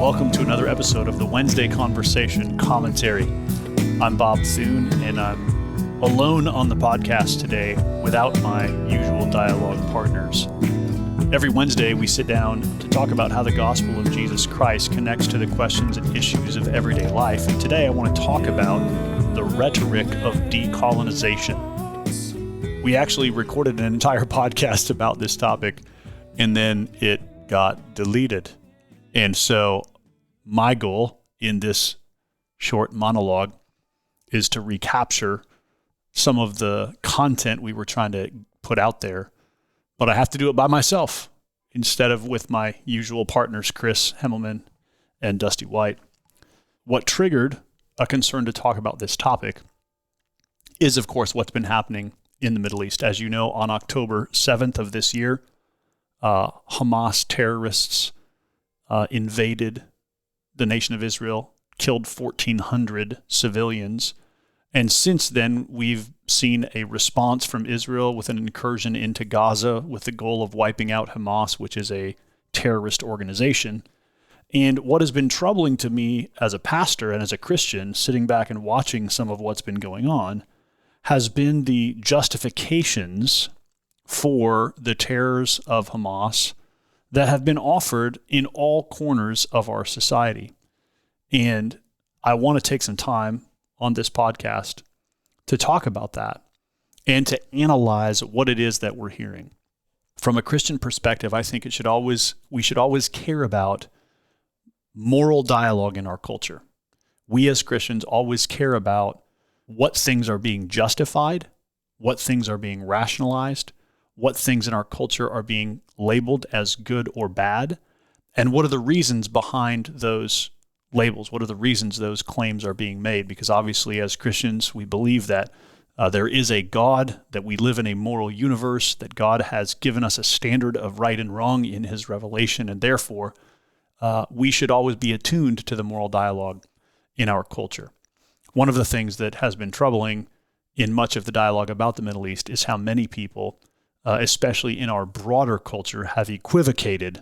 Welcome to another episode of the Wednesday Conversation Commentary. I'm Bob Thune, and I'm alone on the podcast today without my usual dialogue partners. Every Wednesday, we sit down to talk about how the gospel of Jesus Christ connects to the questions and issues of everyday life. And today, I want to talk about the rhetoric of decolonization. We actually recorded an entire podcast about this topic, and then it got deleted. And so my goal in this short monologue is to recapture some of the content we were trying to put out there, but I have to do it by myself instead of with my usual partners, Chris Hemmelman and Dusty White. What triggered a concern to talk about this topic is, of course, what's been happening in the Middle East. As you know, on October 7th of this year, Hamas terrorists invaded the nation of Israel, killed 1,400 civilians. And since then, we've seen a response from Israel with an incursion into Gaza with the goal of wiping out Hamas, which is a terrorist organization. And what has been troubling to me as a pastor and as a Christian, sitting back and watching some of what's been going on, has been the justifications for the terrors of Hamas that have been offered in all corners of our society. And I want to take some time on this podcast to talk about that and to analyze what it is that we're hearing. From a Christian perspective, I think we should always care about moral dialogue in our culture. We as Christians always care about what things are being justified, what things are being rationalized, what things in our culture are being labeled as good or bad, and what are the reasons behind those labels? What are the reasons those claims are being made? Because obviously, as Christians, we believe that there is a God, that we live in a moral universe, that God has given us a standard of right and wrong in his revelation, and therefore, we should always be attuned to the moral dialogue in our culture. One of the things that has been troubling in much of the dialogue about the Middle East is how many people, especially in our broader culture, have equivocated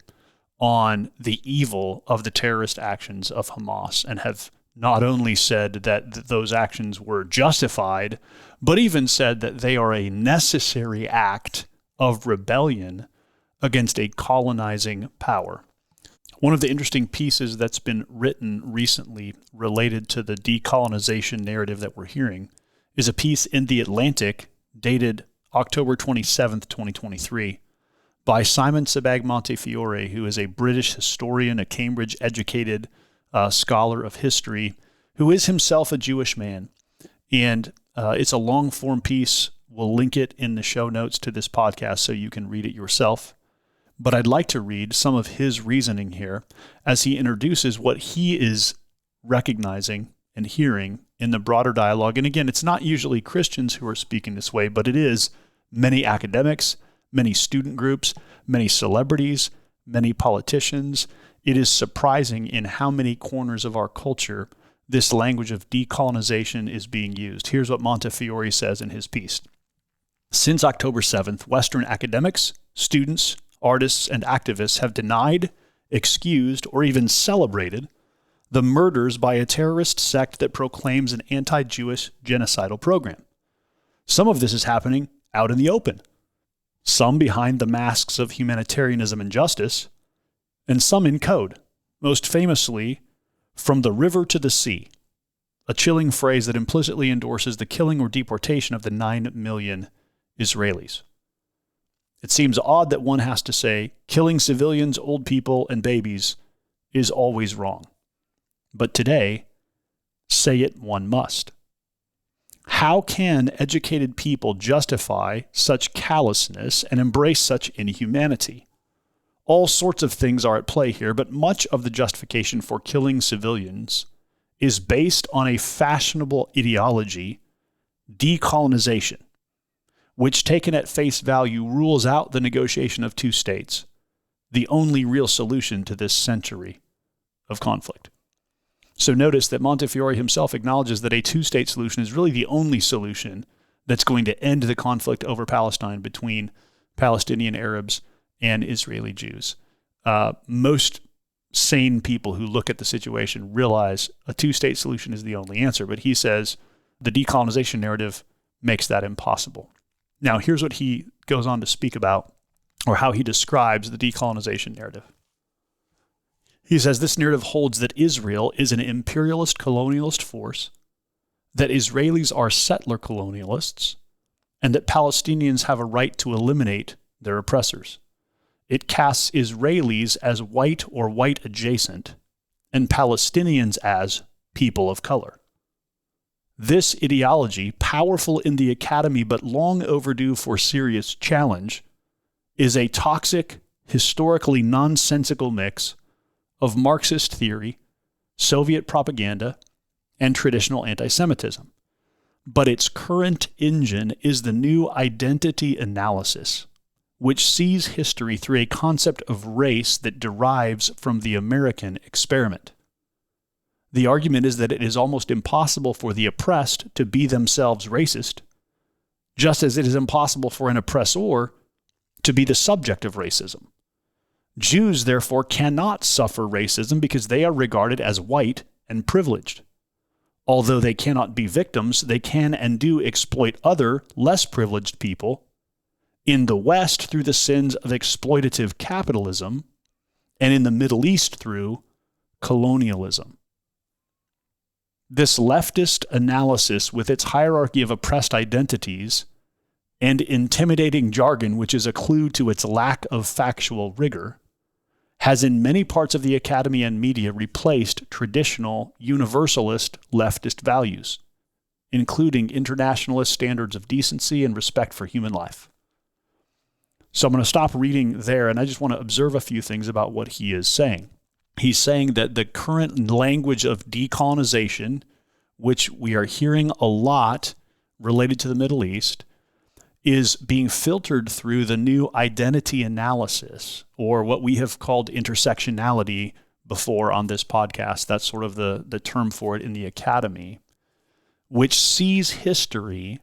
on the evil of the terrorist actions of Hamas and have not only said that those actions were justified, but even said that they are a necessary act of rebellion against a colonizing power. One of the interesting pieces that's been written recently related to the decolonization narrative that we're hearing is a piece in The Atlantic dated October 27th, 2023, by Simon Sebag Montefiore, who is a British historian, a Cambridge-educated scholar of history, who is himself a Jewish man. And it's a long-form piece. We'll link it in the show notes to this podcast so you can read it yourself. But I'd like to read some of his reasoning here as he introduces what he is recognizing and hearing in the broader dialogue. And again, it's not usually Christians who are speaking this way, but it is many academics, many student groups, many celebrities, many politicians. It is surprising in how many corners of our culture this language of decolonization is being used. Here's what Montefiore says in his piece. Since October 7th, Western academics, students, artists, and activists have denied, excused, or even celebrated the murders by a terrorist sect that proclaims an anti-Jewish genocidal program. Some of this is happening out in the open, some behind the masks of humanitarianism and justice, and some in code, most famously, from the river to the sea, a chilling phrase that implicitly endorses the killing or deportation of the 9 million Israelis. It seems odd that one has to say killing civilians, old people, and babies is always wrong. But today, say it one must. How can educated people justify such callousness and embrace such inhumanity? All sorts of things are at play here, but much of the justification for killing civilians is based on a fashionable ideology, decolonization, which taken at face value rules out the negotiation of two states, the only real solution to this century of conflict. So notice that Montefiore himself acknowledges that a two-state solution is really the only solution that's going to end the conflict over Palestine between Palestinian Arabs and Israeli Jews. Most sane people who look at the situation realize a two-state solution is the only answer. But he says the decolonization narrative makes that impossible. Now, here's what he goes on to speak about, or how he describes the decolonization narrative. He says this narrative holds that Israel is an imperialist colonialist force, that Israelis are settler colonialists, and that Palestinians have a right to eliminate their oppressors. It casts Israelis as white or white adjacent, and Palestinians as people of color. This ideology, powerful in the academy but long overdue for serious challenge, is a toxic, historically nonsensical mix of Marxist theory, Soviet propaganda, and traditional anti-Semitism. But its current engine is the new identity analysis, which sees history through a concept of race that derives from the American experiment. The argument is that it is almost impossible for the oppressed to be themselves racist, just as it is impossible for an oppressor to be the subject of racism. Jews, therefore, cannot suffer racism because they are regarded as white and privileged. Although they cannot be victims, they can and do exploit other, less privileged people in the West through the sins of exploitative capitalism, and in the Middle East through colonialism. This leftist analysis, with its hierarchy of oppressed identities and intimidating jargon, which is a clue to its lack of factual rigor, has in many parts of the academy and media replaced traditional universalist leftist values, including internationalist standards of decency and respect for human life. So I'm going to stop reading there, and I just want to observe a few things about what he is saying. He's saying that the current language of decolonization, which we are hearing a lot related to the Middle East, is being filtered through the new identity analysis, or what we have called intersectionality before on this podcast. That's sort of the term for it in the academy, which sees history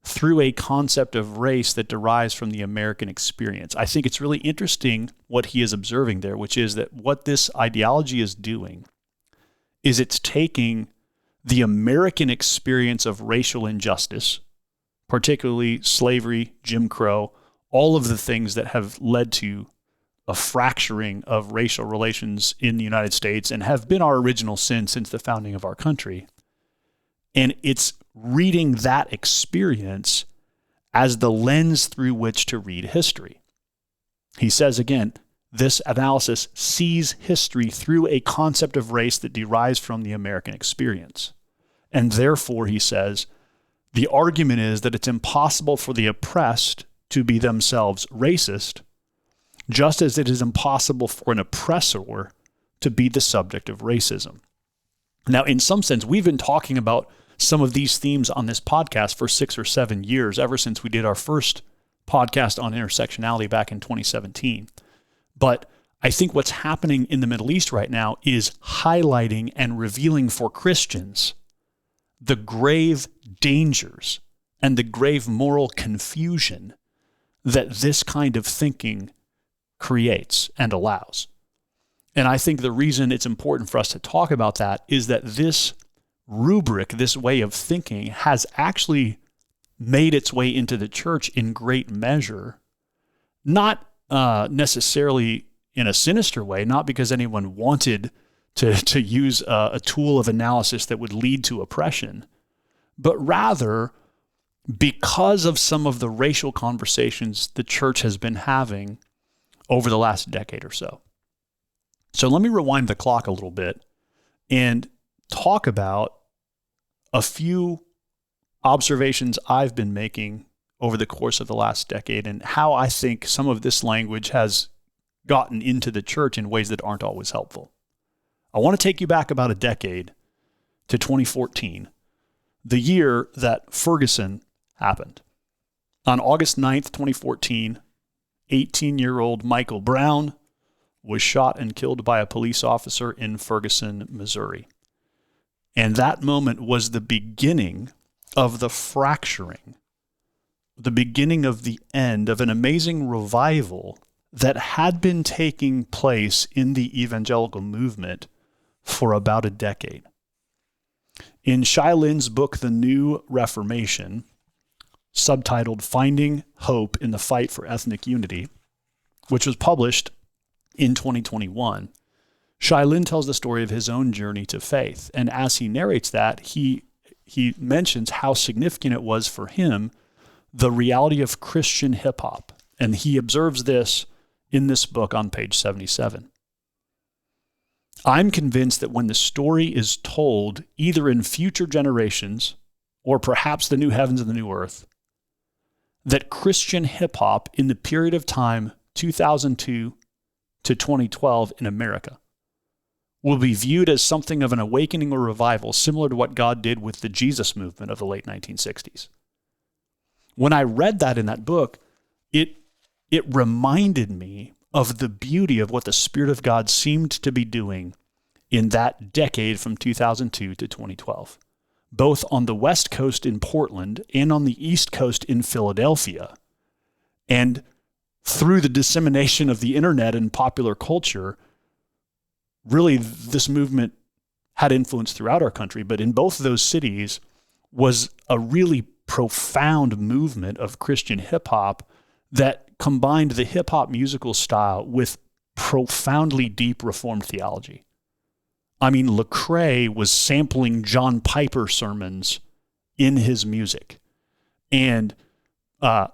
through a concept of race that derives from the American experience. I think it's really interesting what he is observing there, which is that what this ideology is doing is it's taking the American experience of racial injustice, particularly slavery, Jim Crow, all of the things that have led to a fracturing of racial relations in the United States and have been our original sin since the founding of our country. And it's reading that experience as the lens through which to read history. He says again, this analysis sees history through a concept of race that derives from the American experience. And therefore, he says, the argument is that it's impossible for the oppressed to be themselves racist, just as it is impossible for an oppressor to be the subject of racism. Now, in some sense, we've been talking about some of these themes on this podcast for 6 or 7 years, ever since we did our first podcast on intersectionality back in 2017. But I think what's happening in the Middle East right now is highlighting and revealing for Christians the grave dangers and the grave moral confusion that this kind of thinking creates and allows. And I think the reason it's important for us to talk about that is that this rubric, this way of thinking, has actually made its way into the church in great measure, not necessarily in a sinister way, not because anyone wanted to use a tool of analysis that would lead to oppression, but rather because of some of the racial conversations the church has been having over the last decade or so. So let me rewind the clock a little bit and talk about a few observations I've been making over the course of the last decade and how I think some of this language has gotten into the church in ways that aren't always helpful. I want to take you back about a decade to 2014, the year that Ferguson happened. On August 9th, 2014, 18-year-old Michael Brown was shot and killed by a police officer in Ferguson, Missouri. And that moment was the beginning of the fracturing, the beginning of the end of an amazing revival that had been taking place in the evangelical movement for about a decade. In Shai Linne's book, The New Reformation, subtitled Finding Hope in the Fight for Ethnic Unity, which was published in 2021, Shai Linne tells the story of his own journey to faith. And as he narrates that, he mentions how significant it was for him, the reality of Christian hip-hop. And he observes this in this book on page 77. I'm convinced that when the story is told, either in future generations or perhaps the new heavens and the new earth, that Christian hip-hop in the period of time 2002 to 2012 in America will be viewed as something of an awakening or revival similar to what God did with the Jesus movement of the late 1960s. When I read that in that book, it reminded me of the beauty of what the Spirit of God seemed to be doing in that decade from 2002 to 2012, both on the West Coast in Portland and on the East Coast in Philadelphia. And through the dissemination of the internet and popular culture, really this movement had influence throughout our country, but in both of those cities was a really profound movement of Christian hip-hop that combined the hip-hop musical style with profoundly deep Reformed theology. I mean, Lecrae was sampling John Piper sermons in his music. And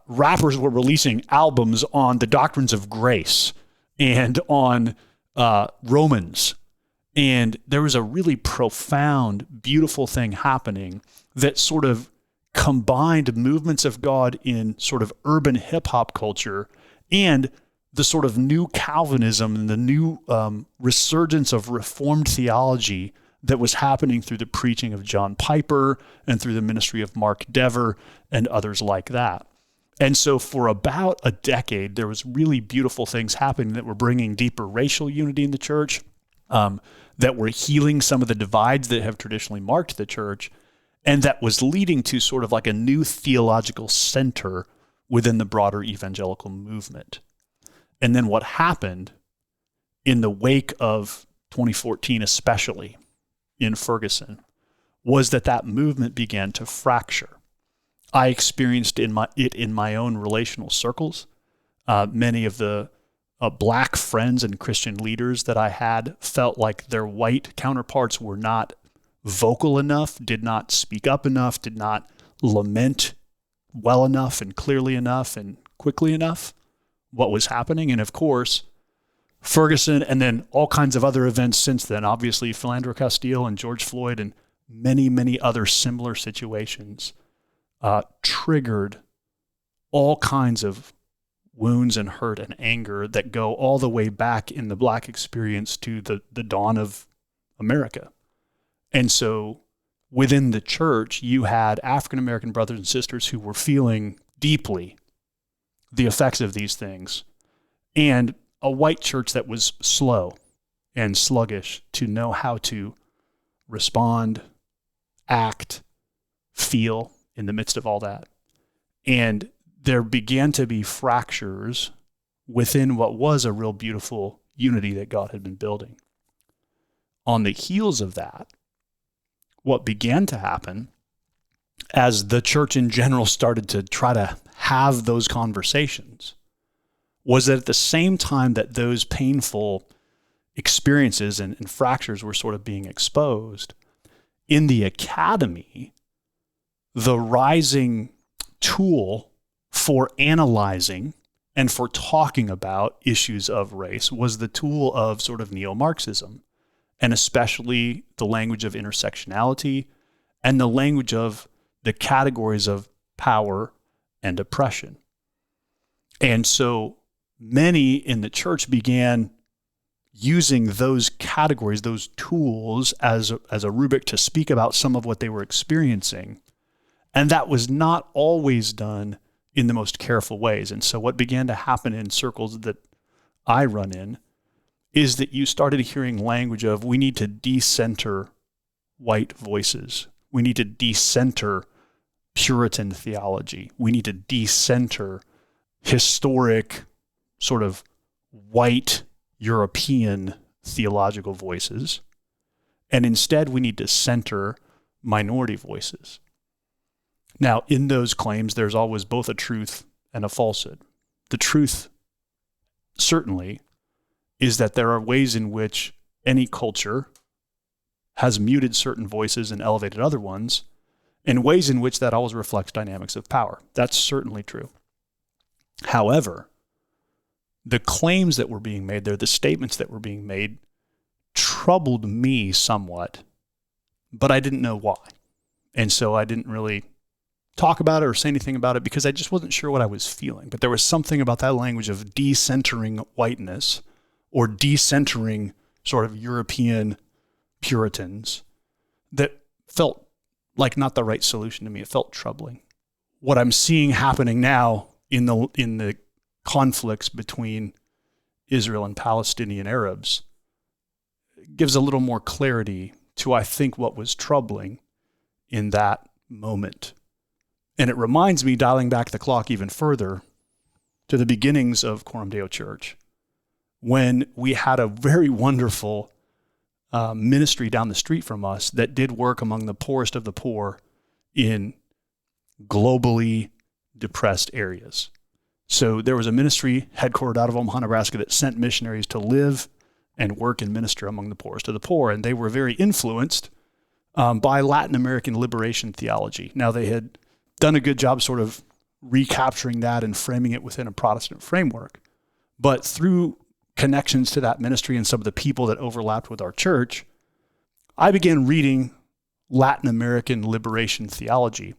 rappers were releasing albums on the doctrines of grace and on Romans. And there was a really profound, beautiful thing happening that sort of combined movements of God in sort of urban hip-hop culture and the sort of new Calvinism and the new resurgence of Reformed theology that was happening through the preaching of John Piper and through the ministry of Mark Dever and others like that. And so for about a decade, there was really beautiful things happening that were bringing deeper racial unity in the church, that were healing some of the divides that have traditionally marked the church, and that was leading to sort of like a new theological center within the broader evangelical movement. And then what happened in the wake of 2014, especially in Ferguson, was that movement began to fracture. I experienced it in my own relational circles. Many of the black friends and Christian leaders that I had felt like their white counterparts were not vocal enough, did not speak up enough, did not lament well enough and clearly enough and quickly enough what was happening. And of course, Ferguson and then all kinds of other events since then, obviously Philando Castile and George Floyd and many, many other similar situations triggered all kinds of wounds and hurt and anger that go all the way back in the black experience to the dawn of America. And so within the church, you had African-American brothers and sisters who were feeling deeply the effects of these things, and a white church that was slow and sluggish to know how to respond, act, feel in the midst of all that. And there began to be fractures within what was a real beautiful unity that God had been building. On the heels of that, what began to happen as the church in general started to try to have those conversations was that at the same time that those painful experiences and fractures were sort of being exposed, in the academy, the rising tool for analyzing and for talking about issues of race was the tool of sort of neo-Marxism, and especially the language of intersectionality and the language of the categories of power and oppression. And so many in the church began using those categories, those tools as a rubric to speak about some of what they were experiencing. And that was not always done in the most careful ways. And so what began to happen in circles that I run in is that you started hearing language of, we need to decenter white voices. We need to decenter Puritan theology. We need to decenter historic sort of white European theological voices, and instead we need to center minority voices. Now, in those claims, there's always both a truth and a falsehood. The truth, certainly, is that there are ways in which any culture has muted certain voices and elevated other ones, and ways in which that always reflects dynamics of power. That's certainly true. However, the claims that were being made there, the statements that were being made, troubled me somewhat, but I didn't know why. And so I didn't really talk about it or say anything about it because I just wasn't sure what I was feeling. But there was something about that language of decentering whiteness or decentering sort of European Puritans that felt like not the right solution to me. It felt troubling. What I'm seeing happening now in the conflicts between Israel and Palestinian Arabs gives a little more clarity to, I think, what was troubling in that moment. And it reminds me, dialing back the clock even further, to the beginnings of Coram Deo Church, when we had a very wonderful ministry down the street from us that did work among the poorest of the poor in globally depressed areas. So there was a ministry headquartered out of Omaha, Nebraska that sent missionaries to live and work and minister among the poorest of the poor. And they were very influenced by Latin American liberation theology. Now, they had done a good job sort of recapturing that and framing it within a Protestant framework. But through connections to that ministry and some of the people that overlapped with our church, I began reading Latin American liberation theology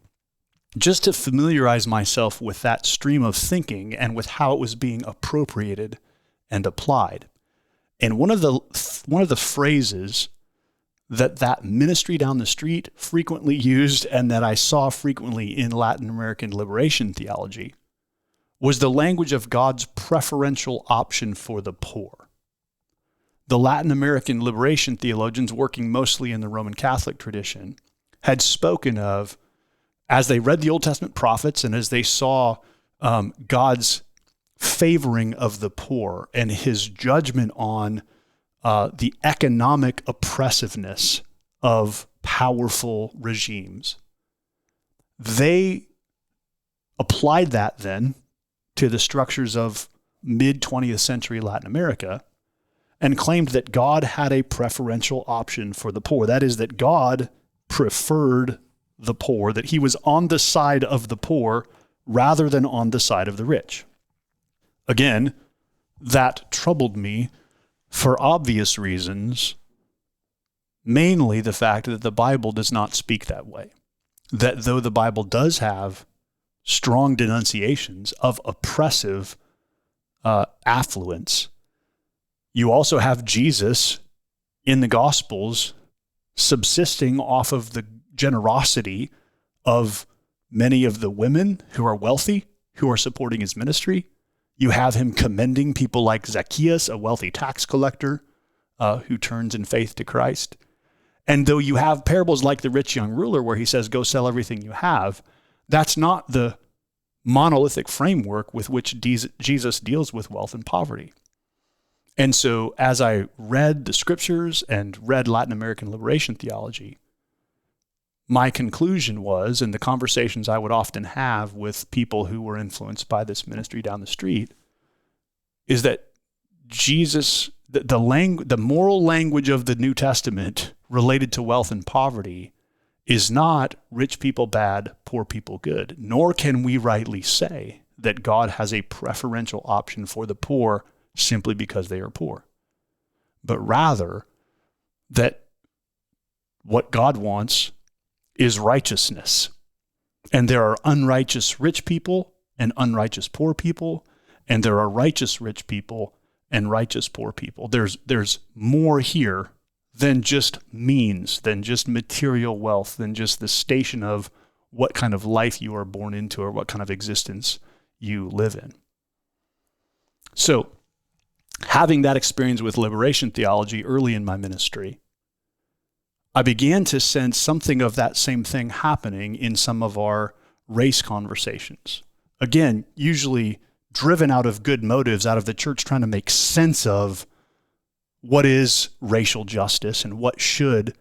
just to familiarize myself with that stream of thinking and with how it was being appropriated and applied. And one of the phrases that ministry down the street frequently used and that I saw frequently in Latin American liberation theology was the language of God's preferential option for the poor. The Latin American liberation theologians, working mostly in the Roman Catholic tradition, had spoken of, as they read the Old Testament prophets and as they saw God's favoring of the poor and his judgment on the economic oppressiveness of powerful regimes, they applied that then to the structures of mid-20th century Latin America and claimed that God had a preferential option for the poor. That is, that God preferred the poor, that he was on the side of the poor rather than on the side of the rich. Again, that troubled me for obvious reasons, mainly the fact that the Bible does not speak that way. That though the Bible does have strong denunciations of oppressive affluence, you also have Jesus in the Gospels subsisting off of the generosity of many of the women who are wealthy, who are supporting his ministry. You have him commending people like Zacchaeus, a wealthy tax collector who turns in faith to Christ. And though you have parables like the rich young ruler where he says, go sell everything you have, that's not the monolithic framework with which Jesus deals with wealth and poverty. And so as I read the scriptures and read Latin American liberation theology, my conclusion was, in the conversations I would often have with people who were influenced by this ministry down the street, is that Jesus, the moral language of the New Testament related to wealth and poverty is not rich people bad, poor people good, nor can we rightly say that God has a preferential option for the poor simply because they are poor, but rather that what God wants is righteousness. And there are unrighteous rich people and unrighteous poor people, and there are righteous rich people and righteous poor people. There's more here than just means, than just material wealth, than just the station of what kind of life you are born into or what kind of existence you live in. So, having that experience with liberation theology early in my ministry, I began to sense something of that same thing happening in some of our race conversations. Again, usually driven out of good motives, out of the church trying to make sense of what is racial justice and what should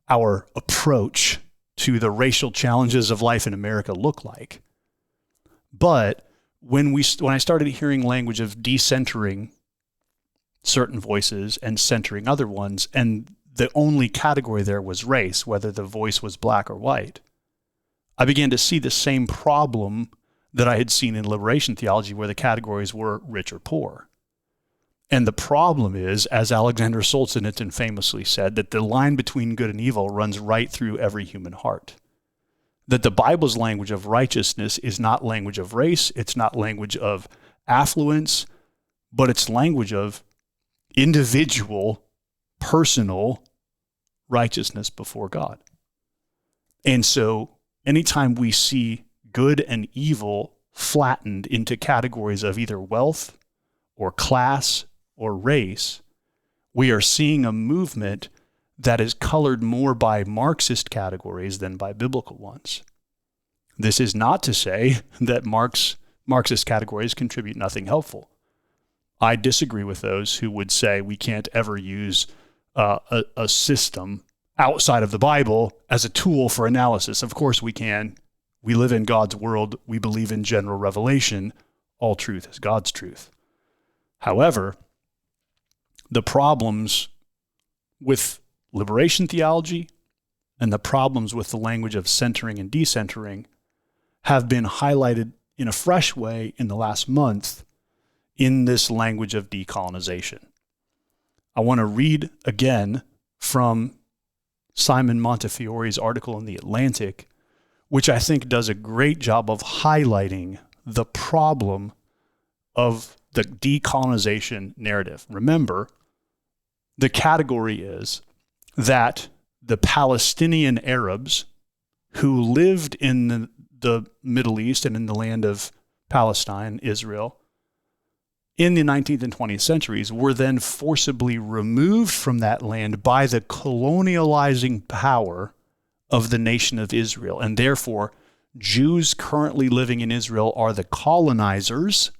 our approach to the racial challenges of life in America look like. But when I started hearing language of decentering certain voices and centering other ones, and the only category there was race, whether the voice was black or white, I began to see the same problem that I had seen in liberation theology, where the categories were rich or poor. And the problem is, as Alexander Solzhenitsyn famously said, that the line between good and evil runs right through every human heart. That the Bible's language of righteousness is not language of race, it's not language of affluence, but it's language of individual, personal righteousness before God. And so anytime we see good and evil flattened into categories of either wealth or class or race, we are seeing a movement that is colored more by Marxist categories than by biblical ones. This is not to say that Marxist categories contribute nothing helpful. I disagree with those who would say we can't ever use a system outside of the Bible as a tool for analysis. Of course we can. We live in God's world. We believe in general revelation. All truth is God's truth. However, the problems with liberation theology and the problems with the language of centering and decentering have been highlighted in a fresh way in the last month in this language of decolonization. I want to read again from Simon Montefiore's article in The Atlantic, which I think does a great job of highlighting the problem of the decolonization narrative. Remember, the category is that the Palestinian Arabs who lived in the Middle East and in the land of Palestine, Israel, in the 19th and 20th centuries were then forcibly removed from that land by the colonializing power of the nation of Israel. And therefore, Jews currently living in Israel are the colonizers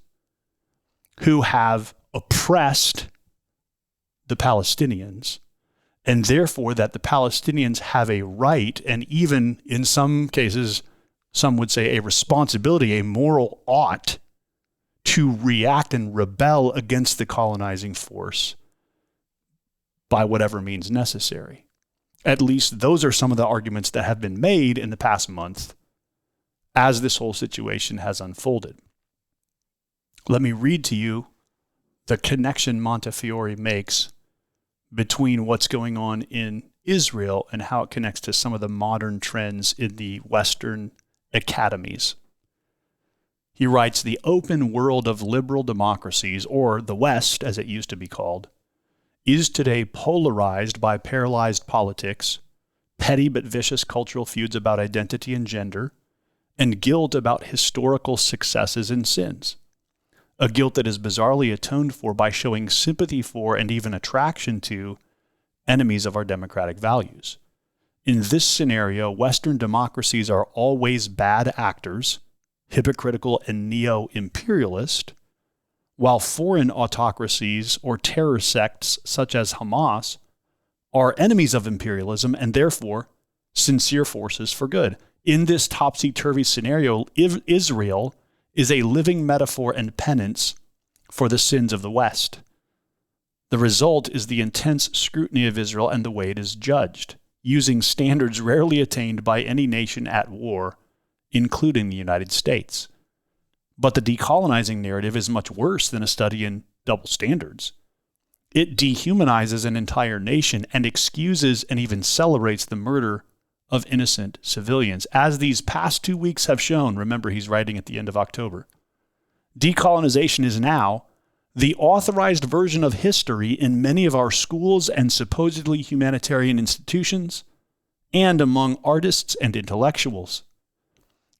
who have oppressed the Palestinians, and therefore that the Palestinians have a right, and even in some cases, some would say a responsibility, a moral ought, to react and rebel against the colonizing force by whatever means necessary. At least those are some of the arguments that have been made in the past month as this whole situation has unfolded. Let me read to you the connection Montefiore makes between what's going on in Israel and how it connects to some of the modern trends in the Western academies. He writes, "The open world of liberal democracies, or the West as it used to be called, is today polarized by paralyzed politics, petty but vicious cultural feuds about identity and gender, and guilt about historical successes and sins. A guilt that is bizarrely atoned for by showing sympathy for and even attraction to enemies of our democratic values. In this scenario, Western democracies are always bad actors, hypocritical and neo-imperialist, while foreign autocracies or terror sects such as Hamas are enemies of imperialism and therefore sincere forces for good. In this topsy-turvy scenario, Israel is a living metaphor and penance for the sins of the West. The result is the intense scrutiny of Israel and the way it is judged, using standards rarely attained by any nation at war, including the United States. But the decolonizing narrative is much worse than a study in double standards. It dehumanizes an entire nation and excuses and even celebrates the murder of innocent civilians, as these past 2 weeks have shown." Remember, he's writing at the end of October. "Decolonization is now the authorized version of history in many of our schools and supposedly humanitarian institutions, and among artists and intellectuals.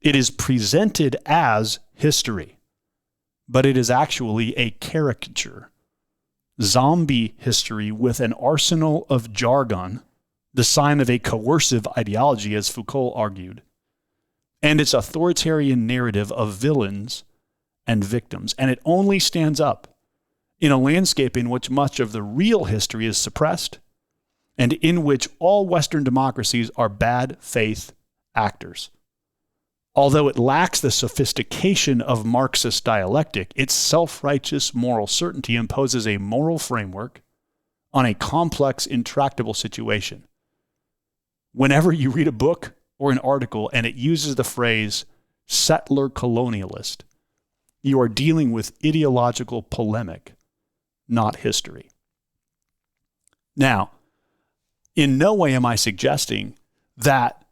It is presented as history, but it is actually a caricature, zombie history with an arsenal of jargon, the sign of a coercive ideology, as Foucault argued, and its authoritarian narrative of villains and victims. And it only stands up in a landscape in which much of the real history is suppressed and in which all Western democracies are bad faith actors. Although it lacks the sophistication of Marxist dialectic, its self-righteous moral certainty imposes a moral framework on a complex, intractable situation. Whenever you read a book or an article and it uses the phrase settler colonialist, you are dealing with ideological polemic, not history. Now, in no way am I suggesting that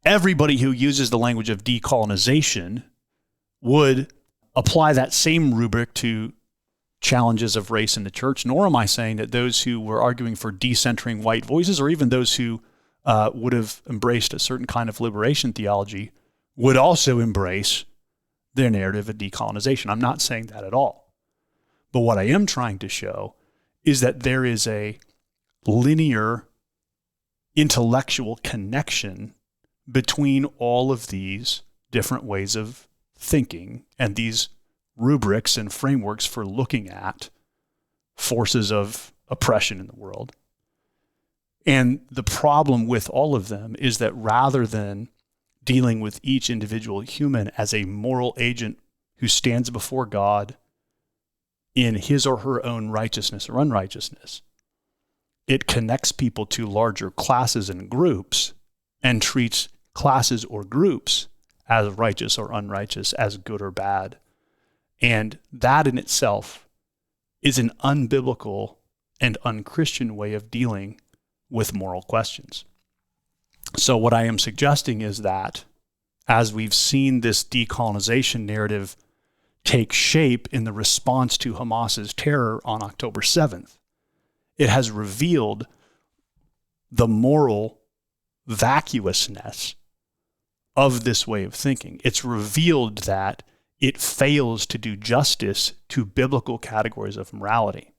everybody who uses the language of decolonization would apply that same rubric to challenges of race in the church, nor am I saying that those who were arguing for decentering white voices, or even those who would have embraced a certain kind of liberation theology, would also embrace their narrative of decolonization. I'm not saying that at all. But what I am trying to show is that there is a linear intellectual connection between all of these different ways of thinking and these rubrics and frameworks for looking at forces of oppression in the world. And the problem with all of them is that rather than dealing with each individual human as a moral agent who stands before God in his or her own righteousness or unrighteousness, it connects people to larger classes and groups and treats classes or groups as righteous or unrighteous, as good or bad. And that in itself is an unbiblical and unchristian way of dealing with moral questions. So what I am suggesting is that as we've seen this decolonization narrative take shape in the response to Hamas's terror on October 7th, it has revealed the moral vacuousness of this way of thinking. It's revealed that it fails to do justice to biblical categories of morality.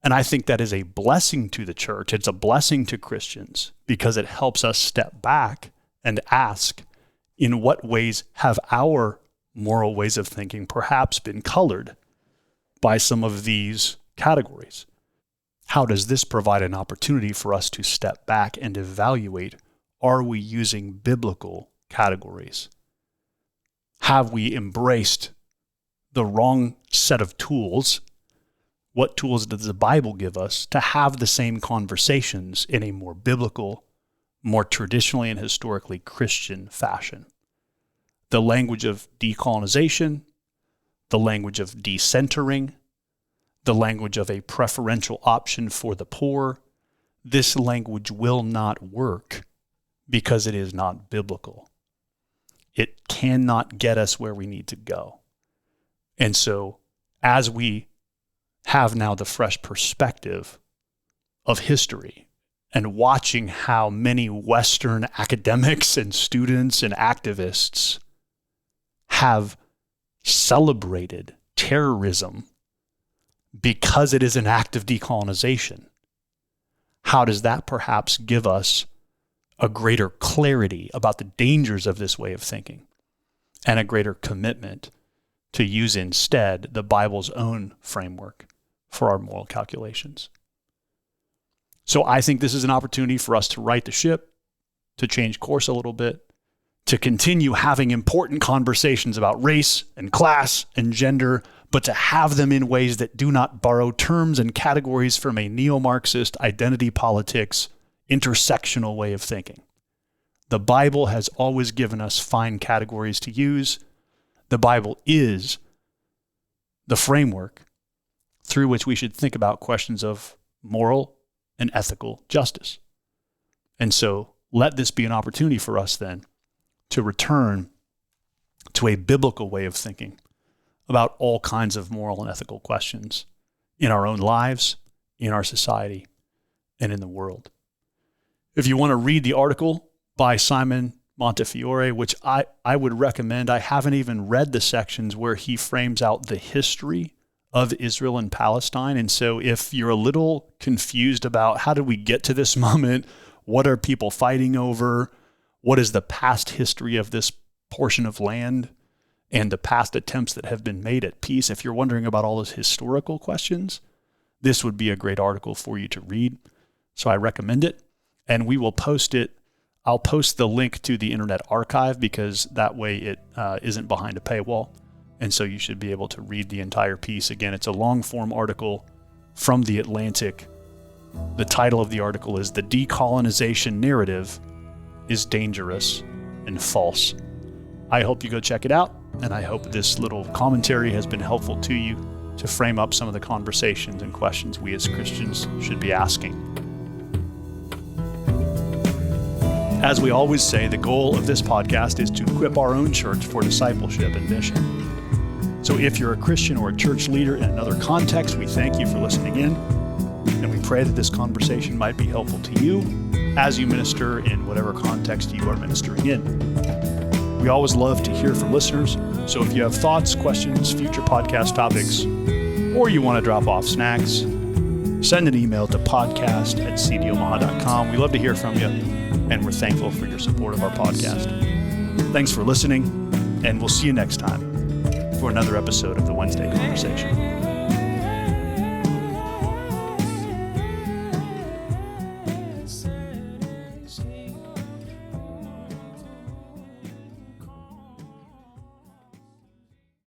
And I think that is a blessing to the church. It's a blessing to Christians because it helps us step back and ask, in what ways have our moral ways of thinking perhaps been colored by some of these categories? How does this provide an opportunity for us to step back and evaluate, are we using biblical categories? Have we embraced the wrong set of tools? What tools does the Bible give us to have the same conversations in a more biblical, more traditionally and historically Christian fashion? The language of decolonization, the language of decentering, the language of a preferential option for the poor, this language will not work because it is not biblical. It cannot get us where we need to go. And so as we have now the fresh perspective of history and watching how many Western academics and students and activists have celebrated terrorism because it is an act of decolonization, how does that perhaps give us a greater clarity about the dangers of this way of thinking and a greater commitment to use instead the Bible's own framework for our moral calculations? So I think this is an opportunity for us to right the ship, to change course a little bit, to continue having important conversations about race and class and gender, but to have them in ways that do not borrow terms and categories from a neo-Marxist identity politics intersectional way of thinking. The Bible has always given us fine categories to use. The Bible is the framework through which we should think about questions of moral and ethical justice. And so let this be an opportunity for us then to return to a biblical way of thinking about all kinds of moral and ethical questions in our own lives, in our society, and in the world. If you want to read the article by Simon Montefiore, which I would recommend, I haven't even read the sections where he frames out the history of Israel and Palestine. And so if you're a little confused about how did we get to this moment, what are people fighting over, what is the past history of this portion of land, and the past attempts that have been made at peace. If you're wondering about all those historical questions, this would be a great article for you to read. So I recommend it, and we will post it. I'll post the link to the Internet Archive because that way it isn't behind a paywall. And so you should be able to read the entire piece. Again, it's a long form article from The Atlantic. The title of the article is "The Decolonization Narrative is Dangerous and False." I hope you go check it out, and I hope this little commentary has been helpful to you to frame up some of the conversations and questions we as Christians should be asking. As we always say, the goal of this podcast is to equip our own church for discipleship and mission. So if you're a Christian or a church leader in another context, we thank you for listening in, and we pray that this conversation might be helpful to you as you minister in whatever context you are ministering in. We always love to hear from listeners, so if you have thoughts, questions, future podcast topics, or you want to drop off snacks, send an email to podcast@cdomaha.com. We love to hear from you, and we're thankful for your support of our podcast. Thanks for listening, and we'll see you next time for another episode of the Wednesday Conversation.